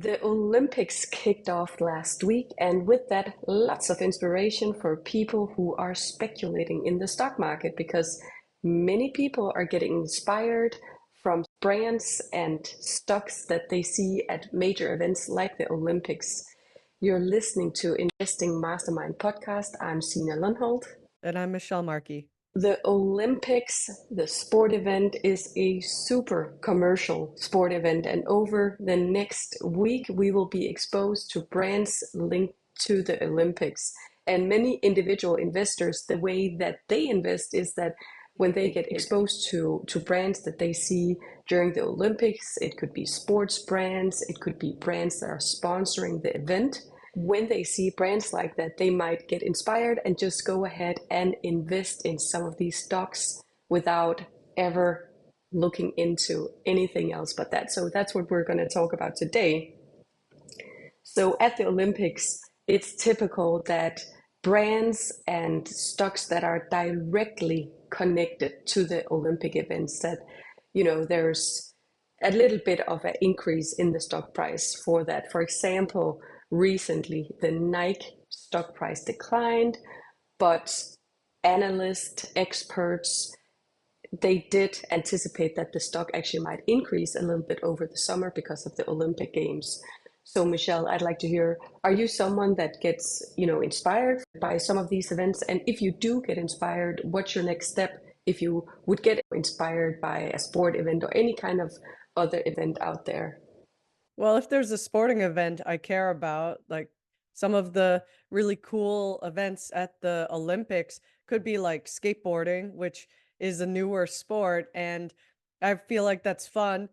The Olympics kicked off last week, and with that, lots of inspiration for people who are speculating in the stock market because many people are getting inspired from brands and stocks that they see at major events like the Olympics. You're listening to Investing Mastermind Podcast. I'm Sina Lundholt. And I'm Michelle Markey. The Olympics, the sport event, is a super commercial sport event. And over the next week, we will be exposed to brands linked to the Olympics. And many individual investors, the way that they invest is that when they get exposed to brands that they see during the Olympics, it could be sports brands, it could be brands that are sponsoring the event. When they see brands like that, they might get inspired and just go ahead and invest in some of these stocks without ever looking into anything else but that. So that's what we're going to talk about today. So at the Olympics, it's typical that brands and stocks that are directly connected to the Olympic events, that, there's a little bit of an increase in the stock price for that. For example, recently the Nike stock price declined, but analysts, experts, they did anticipate that the stock actually might increase a little bit over the summer because of the Olympic Games. So Michelle, I'd like to hear, are you someone that gets, inspired by some of these events? And if you do get inspired, what's your next step if you would get inspired by a sport event or any kind of other event out there? Well, if there's a sporting event I care about, like some of the really cool events at the Olympics could be like skateboarding, which is a newer sport. And I feel like that's fun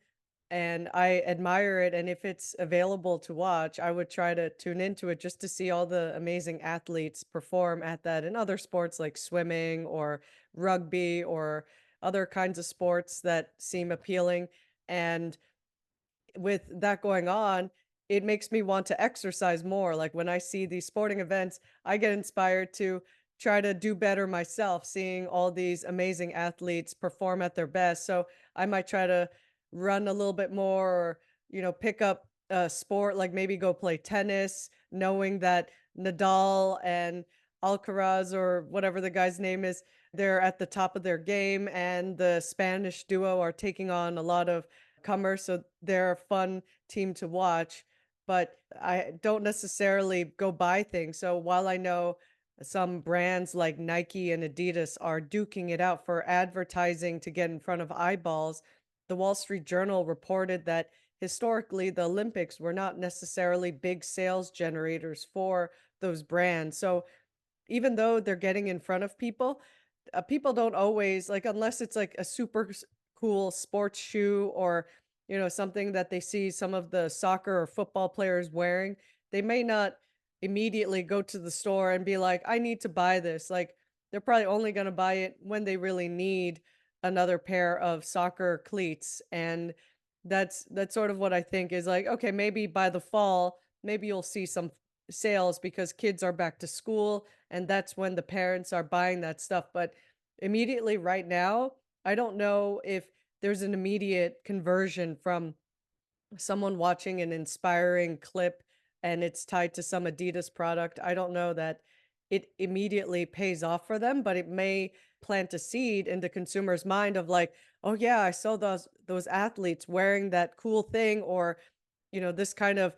and I admire it. And if it's available to watch, I would try to tune into it just to see all the amazing athletes perform at that and other sports like swimming or rugby or other kinds of sports that seem appealing. And with that going on, it makes me want to exercise more. Like when I see these sporting events, I get inspired to try to do better myself, seeing all these amazing athletes perform at their best. So I might try to run a little bit more or, pick up a sport, like maybe go play tennis, knowing that Nadal and Alcaraz or whatever the guy's name is, they're at the top of their game and the Spanish duo are taking on a lot of comers, so they're a fun team to watch, but I don't necessarily go buy things. So while I know some brands like Nike and Adidas are duking it out for advertising to get in front of eyeballs, the Wall Street Journal reported that historically the Olympics were not necessarily big sales generators for those brands. So even though they're getting in front of people, people don't always like, unless it's like a super cool sports shoe or something that they see some of the soccer or football players wearing, they may not immediately go to the store and be like, I need to buy this. Like they're probably only going to buy it when they really need another pair of soccer cleats. And that's sort of what I think is like, okay, maybe by the fall, maybe you'll see some sales because kids are back to school and that's when the parents are buying that stuff. But immediately right now, I don't know if there's an immediate conversion from someone watching an inspiring clip and it's tied to some Adidas product. I don't know that it immediately pays off for them, but it may plant a seed in the consumer's mind of like, oh yeah, I saw those athletes wearing that cool thing, or this kind of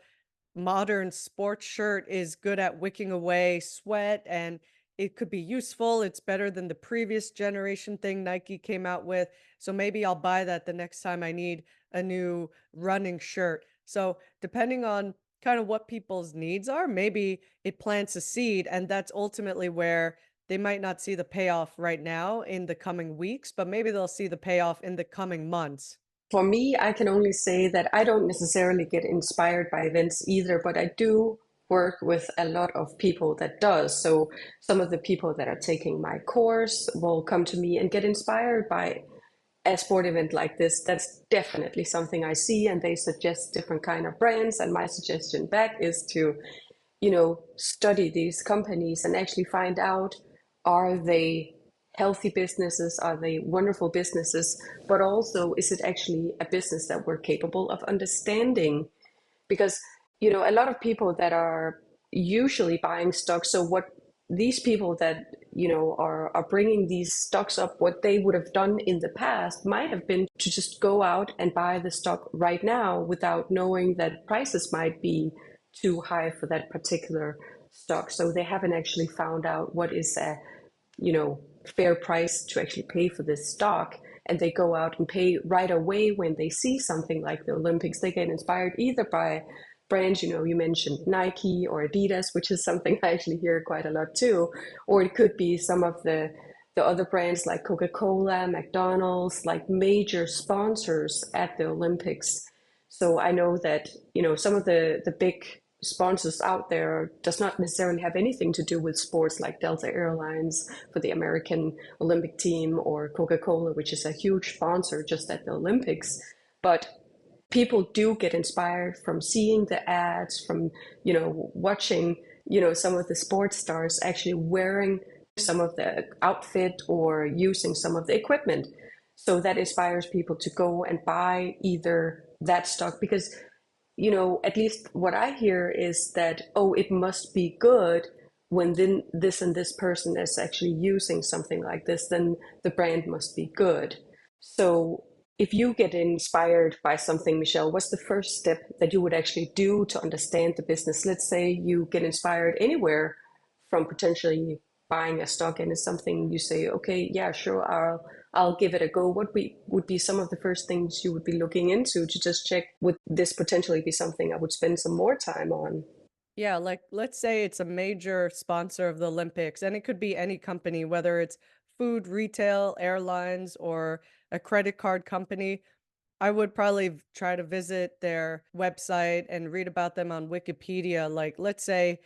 modern sports shirt is good at wicking away sweat and it could be useful. It's better than the previous generation thing Nike came out with. So maybe I'll buy that the next time I need a new running shirt. So depending on kind of what people's needs are, maybe it plants a seed, and that's ultimately where they might not see the payoff right now in the coming weeks, but maybe they'll see the payoff in the coming months. For me, I can only say that I don't necessarily get inspired by events either, but I do work with a lot of people that does. So some of the people that are taking my course will come to me and get inspired by a sport event like this. That's definitely something I see, and they suggest different kind of brands. And my suggestion back is to, study these companies and actually find out, are they healthy businesses? Are they wonderful businesses? But also, is it actually a business that we're capable of understanding? Because a lot of people that are usually buying stocks. So what these people that, are bringing these stocks up, what they would have done in the past might have been to just go out and buy the stock right now without knowing that prices might be too high for that particular stock. So they haven't actually found out what is a, fair price to actually pay for this stock. And they go out and pay right away when they see something like the Olympics. They get inspired either by brands, you mentioned Nike or Adidas, which is something I actually hear quite a lot too. Or it could be some of the other brands like Coca-Cola, McDonald's, like major sponsors at the Olympics. So I know that, some of the big sponsors out there does not necessarily have anything to do with sports, like Delta Airlines for the American Olympic team, or Coca-Cola, which is a huge sponsor just at the Olympics. But people do get inspired from seeing the ads, from, watching, some of the sports stars actually wearing some of the outfit or using some of the equipment. So that inspires people to go and buy either that stock, because, at least what I hear is that, oh, it must be good when then this and this person is actually using something like this, then the brand must be good. So if you get inspired by something, Michelle, what's the first step that you would actually do to understand the business? Let's say you get inspired anywhere from potentially buying a stock, and it's something you say, okay, yeah, sure, I'll give it a go. What would be some of the first things you would be looking into to just check, would this potentially be something I would spend some more time on? Yeah, like let's say it's a major sponsor of the Olympics, and it could be any company, whether it's food, retail, airlines, or a credit card company. I would probably try to visit their website and read about them on Wikipedia. Like, let's say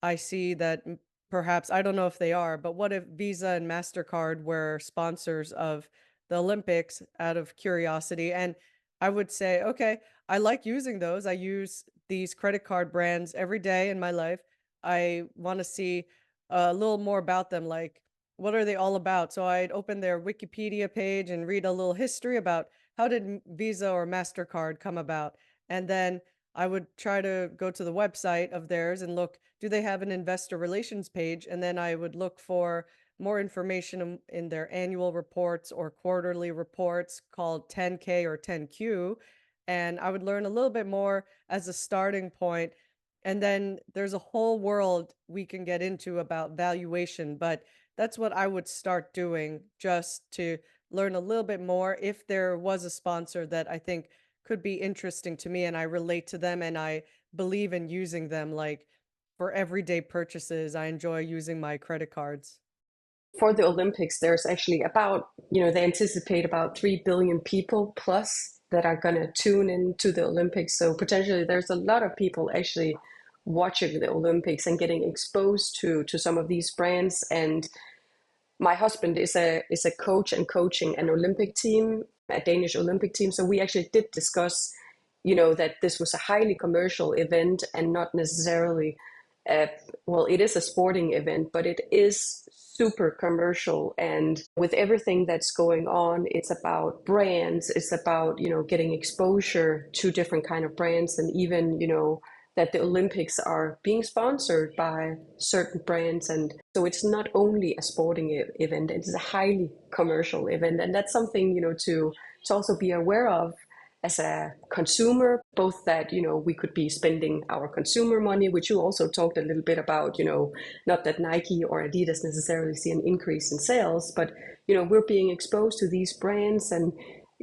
I see that perhaps, I don't know if they are, but what if Visa and MasterCard were sponsors of the Olympics out of curiosity? And I would say, okay, I like using those. I use these credit card brands every day in my life. I want to see a little more about them. Like, what are they all about? So I'd open their Wikipedia page and read a little history about how did Visa or MasterCard come about. And then I would try to go to the website of theirs and look, do they have an investor relations page? And then I would look for more information in their annual reports or quarterly reports called 10K or 10Q. And I would learn a little bit more as a starting point. And then there's a whole world we can get into about valuation, but that's what I would start doing, just to learn a little bit more if there was a sponsor that I think could be interesting to me and I relate to them and I believe in using them. Like, for everyday purchases, I enjoy using my credit cards. For the Olympics, there's actually about, they anticipate about 3 billion people plus that are going to tune into the Olympics. So potentially there's a lot of people actually watching the Olympics and getting exposed to some of these brands. And my husband is a coach and coaching an Olympic team, a Danish Olympic team. So we actually did discuss, that this was a highly commercial event and not necessarily, uh, well, it is a sporting event, but it is super commercial. And with everything that's going on, it's about brands. It's about, getting exposure to different kind of brands, and even, that the Olympics are being sponsored by certain brands. And so it's not only a sporting event, it's a highly commercial event. And that's something, to also be aware of as a consumer, both that, we could be spending our consumer money, which you also talked a little bit about, not that Nike or Adidas necessarily see an increase in sales, but, we're being exposed to these brands, and,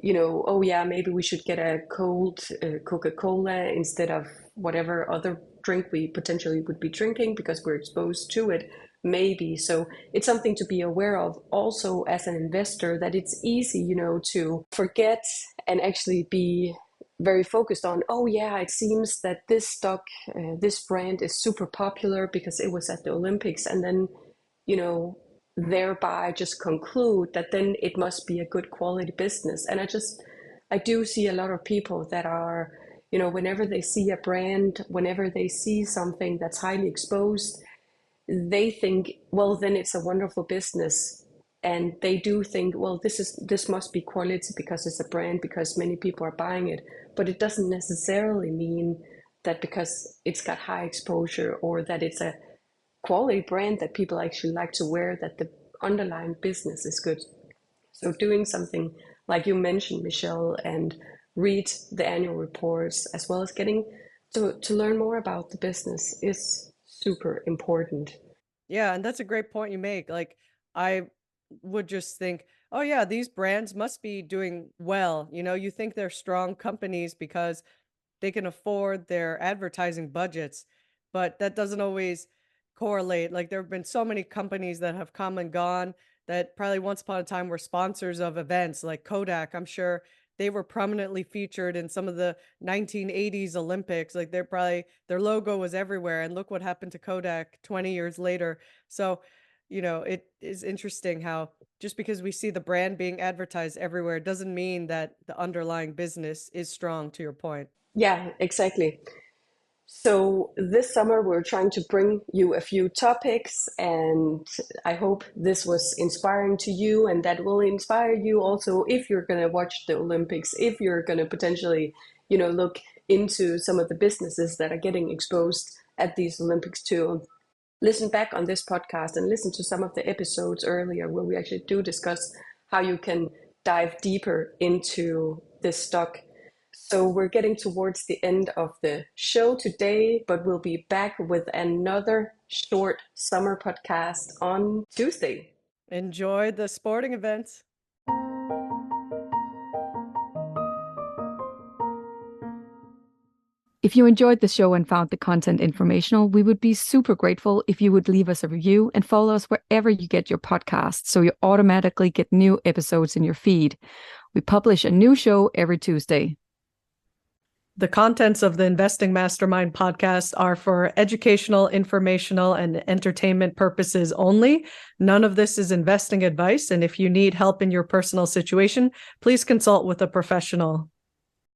oh yeah, maybe we should get a cold Coca-Cola instead of whatever other drink we potentially would be drinking because we're exposed to it, maybe. So it's something to be aware of also as an investor, that it's easy, to forget and actually be very focused on, oh yeah, it seems that this stock, this brand is super popular because it was at the Olympics, and then, you know, thereby just conclude that then it must be a good quality business. And I do see a lot of people that are, whenever they see a brand, whenever they see something that's highly exposed, they think, well, then it's a wonderful business. And they do think, well, this must be quality because it's a brand, because many people are buying it. But it doesn't necessarily mean that because it's got high exposure or that it's a quality brand that people actually like to wear, that the underlying business is good. So doing something like you mentioned, Michelle, and read the annual reports as well as getting to learn more about the business is super important. Yeah, and that's a great point you make. Like, I would just think, oh yeah, these brands must be doing well. You think they're strong companies because they can afford their advertising budgets, but that doesn't always correlate. Like, there have been so many companies that have come and gone that probably once upon a time were sponsors of events like Kodak. I'm sure they were prominently featured in some of the 1980s Olympics. Like, their logo was everywhere, and look what happened to Kodak 20 years later. So, it is interesting how just because we see the brand being advertised everywhere doesn't mean that the underlying business is strong, to your point. Yeah, exactly. So this summer, we're trying to bring you a few topics, and I hope this was inspiring to you, and that will inspire you also if you're going to watch the Olympics, if you're going to potentially, look into some of the businesses that are getting exposed at these Olympics too. Listen back on this podcast and listen to some of the episodes earlier where we actually do discuss how you can dive deeper into this stock. So we're getting towards the end of the show today, but we'll be back with another short summer podcast on Tuesday. Enjoy the sporting events. If you enjoyed the show and found the content informational, we would be super grateful if you would leave us a review and follow us wherever you get your podcasts so you automatically get new episodes in your feed. We publish a new show every Tuesday. The contents of the Investing Mastermind podcast are for educational, informational, and entertainment purposes only. None of this is investing advice, and if you need help in your personal situation, please consult with a professional.